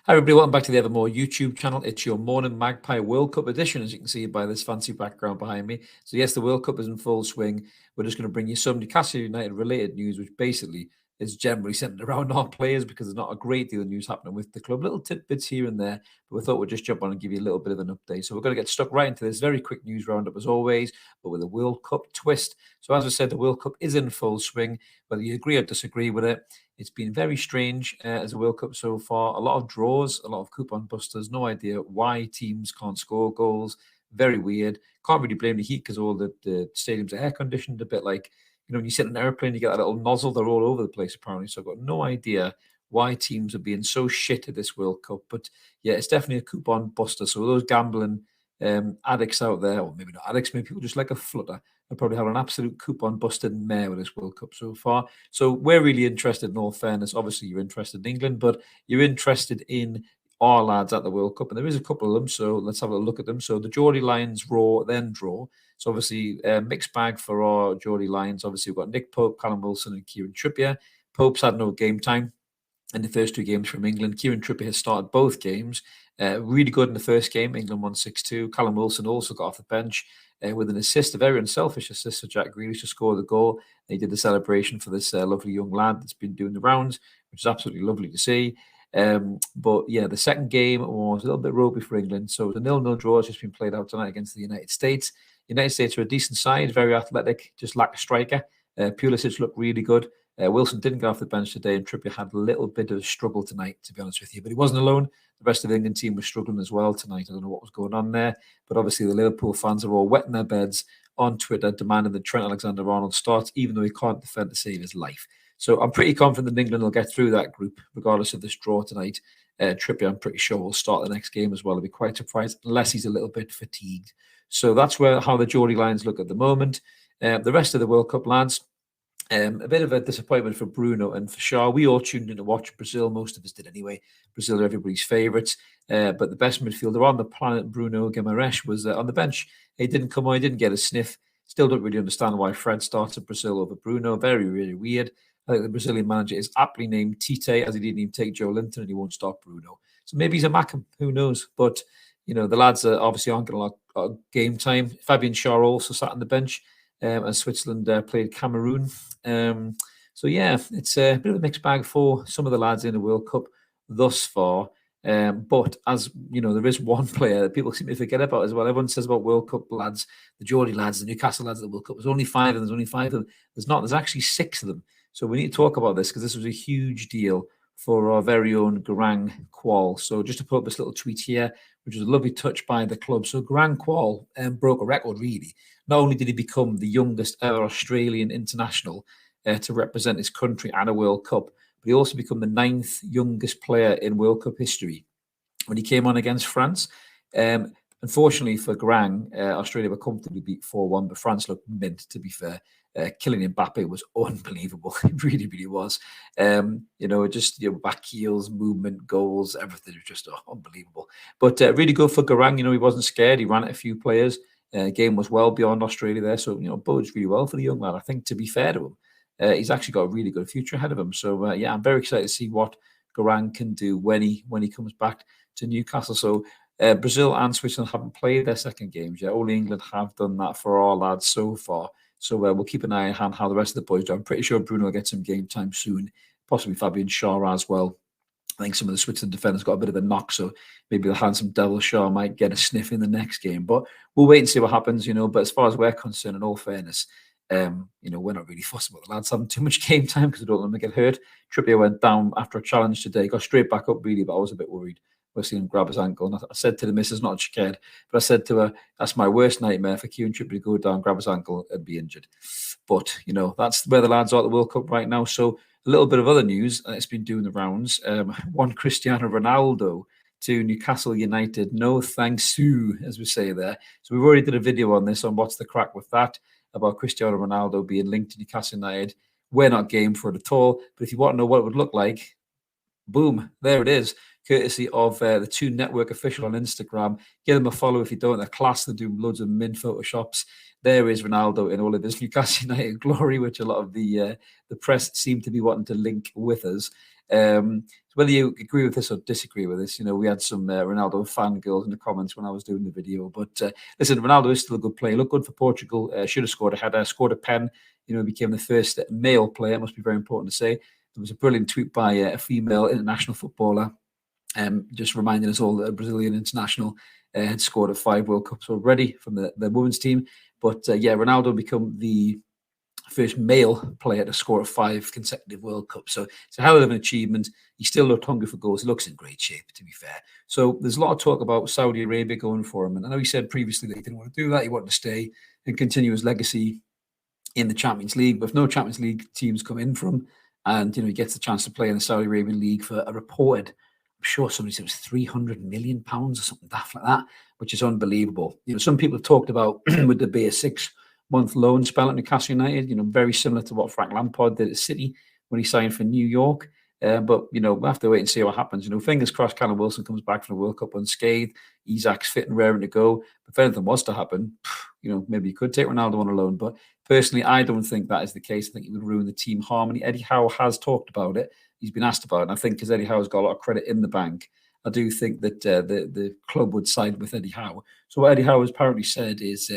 Hi everybody, welcome back to the Evermore YouTube channel. It's your morning Magpie World Cup edition, as you can see by this fancy background behind me. So yes, the World Cup is in full swing. We're just going to bring you some Newcastle United related news, which basically is generally centered around our players because there's not a great deal of news happening with the club. Little tidbits here and there, but we thought we'd just jump on and give you a little bit of an update. So we're going to get stuck right into this very quick news roundup as always, but with a World Cup twist. So as I said, the World Cup is in full swing. Whether you agree or disagree with it, it's been very strange as a World Cup so far. A lot of draws, a lot of coupon busters. No idea why teams can't score goals. Very weird. Can't really blame the heat because all the stadiums are air conditioned. A bit like, when you sit in an airplane, you get that little nozzle. They're all over the place apparently. So I've got no idea why teams are being so shit at this World Cup. But yeah, it's definitely a coupon buster. So those gambling addicts out there, or maybe not addicts, maybe people just like a flutter, I probably have an absolute coupon busted mare with this World Cup so far. So we're really interested in all fairness. Obviously, you're interested in England, but you're interested in our lads at the World Cup. And there is a couple of them, so let's have a look at them. So the Geordie Lions raw, then draw. So obviously, mixed bag for our Geordie Lions. Obviously, we've got Nick Pope, Callum Wilson, and Kieran Trippier. Pope's had no game time in the first two games from England. Kieran Trippier has started both games. Really good in the first game. England won 6-2. Callum Wilson also got off the bench with an assist, a very unselfish assist for Jack Grealish to score the goal. They did the celebration for this lovely young lad that's been doing the rounds, which is absolutely lovely to see. But yeah, the second game was a little bit ropey for England. So the 0-0 draw has just been played out tonight against the United States. United States are a decent side, very athletic, just lack a striker. Pulisic looked really good. Wilson didn't get off the bench today, and Trippier had a little bit of struggle tonight, to be honest with you. But he wasn't alone. The rest of the England team was struggling as well tonight. I don't know what was going on there. But obviously, the Liverpool fans are all wetting their beds on Twitter, demanding that Trent Alexander-Arnold starts, even though he can't defend to save his life. So I'm pretty confident that England will get through that group, regardless of this draw tonight. Trippier, I'm pretty sure, will start the next game as well. I'll be quite surprised, unless he's a little bit fatigued. So that's how the Geordie Lions look at the moment. The rest of the World Cup lads, a bit of a disappointment for Bruno and for Schär. We all tuned in to watch Brazil. Most of us did anyway. Brazil are everybody's favourites. But the best midfielder on the planet, Bruno Guimaraes, was on the bench. He didn't come on. He didn't get a sniff. Still don't really understand why Fred started Brazil over Bruno. Very, really weird. I think the Brazilian manager is aptly named Tite, as he didn't even take Joe Linton, and he won't start Bruno. So maybe he's a Mackham. Who knows? But, the lads obviously aren't going to like game time. Fabian Schär also sat on the bench. As Switzerland played Cameroon. So yeah, it's a bit of a mixed bag for some of the lads in the World Cup thus far. But as there is one player that people seem to forget about as well. Everyone says about World Cup lads, the Geordie lads, the Newcastle lads at the World Cup. There's only 5 of them. There's only 5 of them. There's not. There's actually 6 of them. So we need to talk about this because this was a huge deal for our very own Garang Kuol. So just to put up this little tweet here, which was a lovely touch by the club. So Garang Kuol broke a record, really. Not only did he become the youngest ever Australian international to represent his country at a World Cup, but he also became the 9th youngest player in World Cup history when he came on against France. Unfortunately for Garang, Australia were comfortably beat 4-1, but France looked mint, to be fair. Kylian Mbappe was unbelievable. It really, really was. Just back heels, movement, goals, everything was just unbelievable. But really good for Garang. He wasn't scared. He ran at a few players. Game was well beyond Australia there. So, bodes really well for the young lad. I think, to be fair to him, he's actually got a really good future ahead of him. So, yeah, I'm very excited to see what Garang can do when he comes back to Newcastle. So, Brazil and Switzerland haven't played their second games yet. Only England have done that for our lads so far. So we'll keep an eye on how the rest of the boys do. I'm pretty sure Bruno will get some game time soon, possibly Fabian Schär as well. I think some of the Switzerland defenders got a bit of a knock, so maybe the handsome devil Schär might get a sniff in the next game. But we'll wait and see what happens, But as far as we're concerned, in all fairness, we're not really fussed about the lads having too much game time because we don't want them to get hurt. Trippier went down after a challenge today, got straight back up really, but I was a bit worried. We're seeing him grab his ankle. And I said to the missus, not scared, but I said to her, that's my worst nightmare for Kieran Trippier to go down, grab his ankle and be injured. But, that's where the lads are at the World Cup right now. So a little bit of other news. It's been doing the rounds. One Cristiano Ronaldo to Newcastle United. No thanks to, as we say there. So we've already did a video on this, on what's the crack with that, about Cristiano Ronaldo being linked to Newcastle United. We're not game for it at all. But if you want to know what it would look like, boom, there it is. Courtesy of the Two Network official on Instagram. Give them a follow if you don't. They're class. They do loads of min photoshops. There is Ronaldo in all of his Newcastle United glory, which a lot of the press seem to be wanting to link with us. Whether you agree with this or disagree with this, we had some Ronaldo fangirls in the comments when I was doing the video. But listen, Ronaldo is still a good player. Looked good for Portugal. Should have scored a header, scored a pen. Became the first male player. It must be very important to say. There was a brilliant tweet by a female international footballer, just reminding us all that a Brazilian international had scored at 5 World Cups already from the women's team. But Ronaldo become the first male player to score 5 consecutive World Cups. So it's a hell of an achievement. He still looked hungry for goals. He looks in great shape, to be fair. So there's a lot of talk about Saudi Arabia going for him. And I know he said previously that he didn't want to do that. He wanted to stay and continue his legacy in the Champions League. But if no Champions League teams come in from him, and he gets the chance to play in the Saudi Arabian League for a reported, I'm sure somebody said it was £300 million or something daft like that, which is unbelievable. Some people have talked about would there be a 6-month loan spell at Newcastle United, very similar to what Frank Lampard did at City when he signed for New York. But we'll have to wait and see what happens. Fingers crossed Callum Wilson comes back from the World Cup unscathed. Isak's fit and raring to go. But if anything was to happen, maybe you could take Ronaldo on a loan. But personally, I don't think that is the case. I think it would ruin the team harmony. Eddie Howe has talked about it. He's been asked about it. And I think because Eddie Howe's got a lot of credit in the bank, I do think that the club would side with Eddie Howe. So what Eddie Howe has apparently said is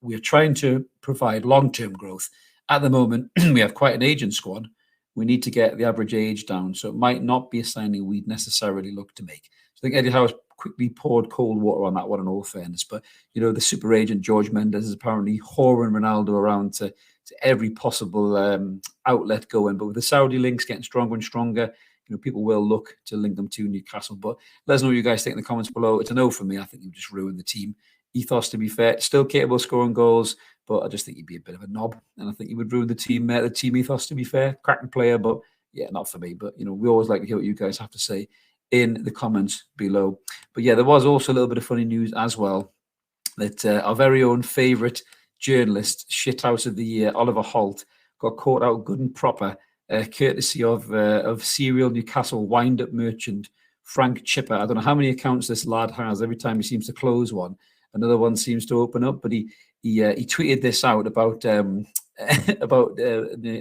we are trying to provide long-term growth. At the moment, we have quite an aging squad. We need to get the average age down. So it might not be a signing we'd necessarily look to make. So I think Eddie Howe has quickly poured cold water on that one in all fairness. But, the super agent, George Mendes, is apparently whoring Ronaldo around to every possible outlet going. But with the Saudi links getting stronger and stronger, people will look to link them to Newcastle. But let us know what you guys think in the comments below. It's a no for me. I think you've just ruined the team ethos, to be fair. Still capable of scoring goals, but I just think he'd be a bit of a knob. And I think he would ruin the team ethos, to be fair. Cracking player, but yeah, not for me. But, we always like to hear what you guys have to say in the comments below. But yeah, there was also a little bit of funny news as well, that our very own favourite journalist, shithouse of the year, Oliver Holt, got caught out good and proper, courtesy of serial Newcastle wind-up merchant Frank Chipper. I don't know how many accounts this lad has. Every time he seems to close one, another one seems to open up. But he tweeted this out about the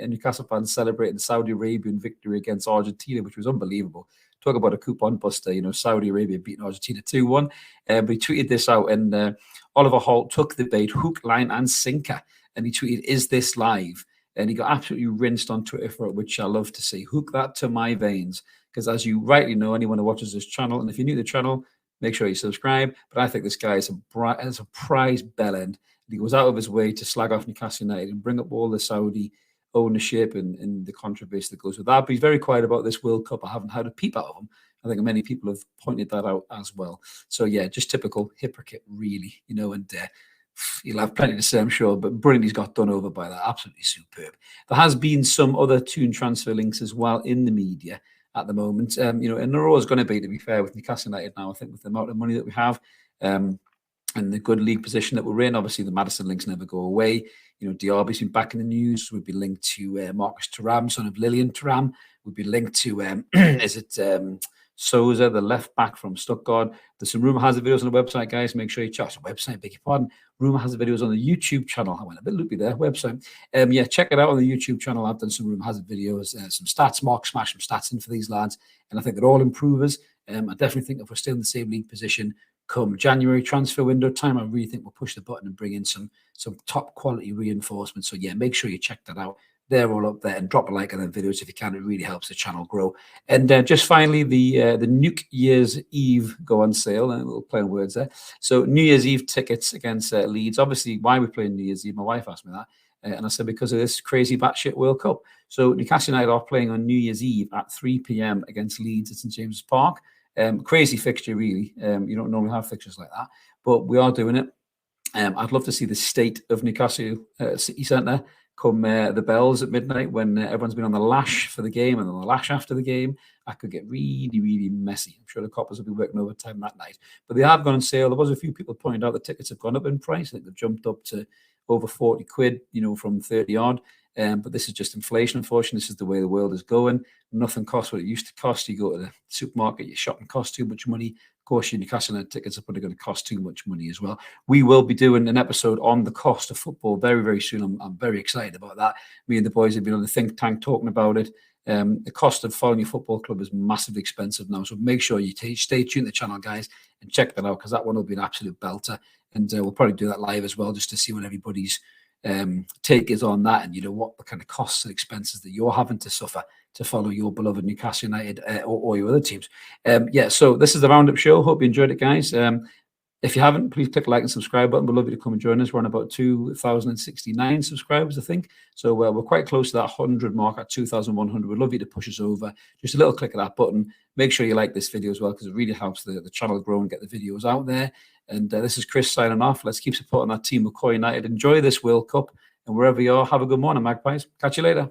Newcastle fans celebrating the Saudi Arabian victory against Argentina, which was unbelievable. Talk about a coupon buster, Saudi Arabia beating Argentina 2-1. But he tweeted this out, and Oliver Holt took the bait, hook, line, and sinker. And he tweeted, "Is this live?" And he got absolutely rinsed on Twitter for it, which I love to see. Hook that to my veins. Because as you rightly know, anyone who watches this channel, and if you're new to the channel, make sure you subscribe. But I think this guy is a prize bellend. He goes out of his way to slag off Newcastle United and bring up all the Saudi ownership and the controversy that goes with that. But he's very quiet about this World Cup. I haven't had a peep out of him. I think many people have pointed that out as well. So yeah, just typical hypocrite, really, and he'll have plenty to say, I'm sure, but brilliant he's got done over by that. Absolutely superb. There has been some other Toon transfer links as well in the media at the moment. And they're always going to be, to be fair, with Newcastle United now, I think, with the amount of money that we have and the good league position that we're in. Obviously, the Maddison links never go away. Diaby's been back in the news. We'd be linked to Marcus Thuram, son of Lillian Thuram. We'd be linked to, Souza, the left back from Stuttgart. There's some Rumour Has It videos on the website, guys. Make sure you check the website, beg your pardon. Rumour Has It videos on the YouTube channel. I went a bit loopy there, website. Check it out on the YouTube channel. I've done some Rumour Has It videos, some stats. Mark smashed some stats in for these lads, and I think they're all improvers. I definitely think if we're still in the same league position come January transfer window time, I really think we'll push the button and bring in some top quality reinforcements. So yeah, make sure you check that out. They're all up there, and drop a like on the videos if you can. It really helps the channel grow. And just finally, the Nuke Year's Eve go on sale. A little play on words there. So New Year's Eve tickets against Leeds. Obviously, why we're playing New Year's Eve? My wife asked me that, and I said because of this crazy batshit World Cup. So Newcastle United are playing on New Year's Eve at 3 p.m. against Leeds at St James's Park. Crazy fixture, really. You don't normally have fixtures like that, but we are doing it. I'd love to see the state of Newcastle City Centre come the bells at midnight when everyone's been on the lash for the game and on the lash after the game. That could get really, really messy. I'm sure the coppers will be working overtime that night. But they have gone on sale. There was a few people pointed out the tickets have gone up in price. I think they've jumped up to over 40 quid, from 30 odd. But this is just inflation, unfortunately. This is the way the world is going. Nothing costs what it used to cost. You go to the supermarket, your shopping costs too much money. Of course, your Newcastle United tickets are probably going to cost too much money as well. We will be doing an episode on the cost of football very, very soon. I'm very excited about that. Me and the boys have been on the think tank talking about it. The cost of following your football club is massively expensive now. So make sure you stay tuned to the channel, guys, and check that out, because that one will be an absolute belter. And we'll probably do that live as well, just to see what everybody's take is on that, and what the kind of costs and expenses that you're having to suffer to follow your beloved Newcastle United or your other teams. Yeah, so this is the Roundup Show. Hope you enjoyed it, guys. If you haven't, please click the like and subscribe button. We'd love you to come and join us. We're on about 2,069 subscribers, I think. So we're quite close to that 100 mark at 2,100. We'd love you to push us over. Just a little click of that button. Make sure you like this video as well, because it really helps the channel grow and get the videos out there. And this is Chris signing off. Let's keep supporting our team, McCoy United. Enjoy this World Cup. And wherever you are, have a good morning, Magpies. Catch you later.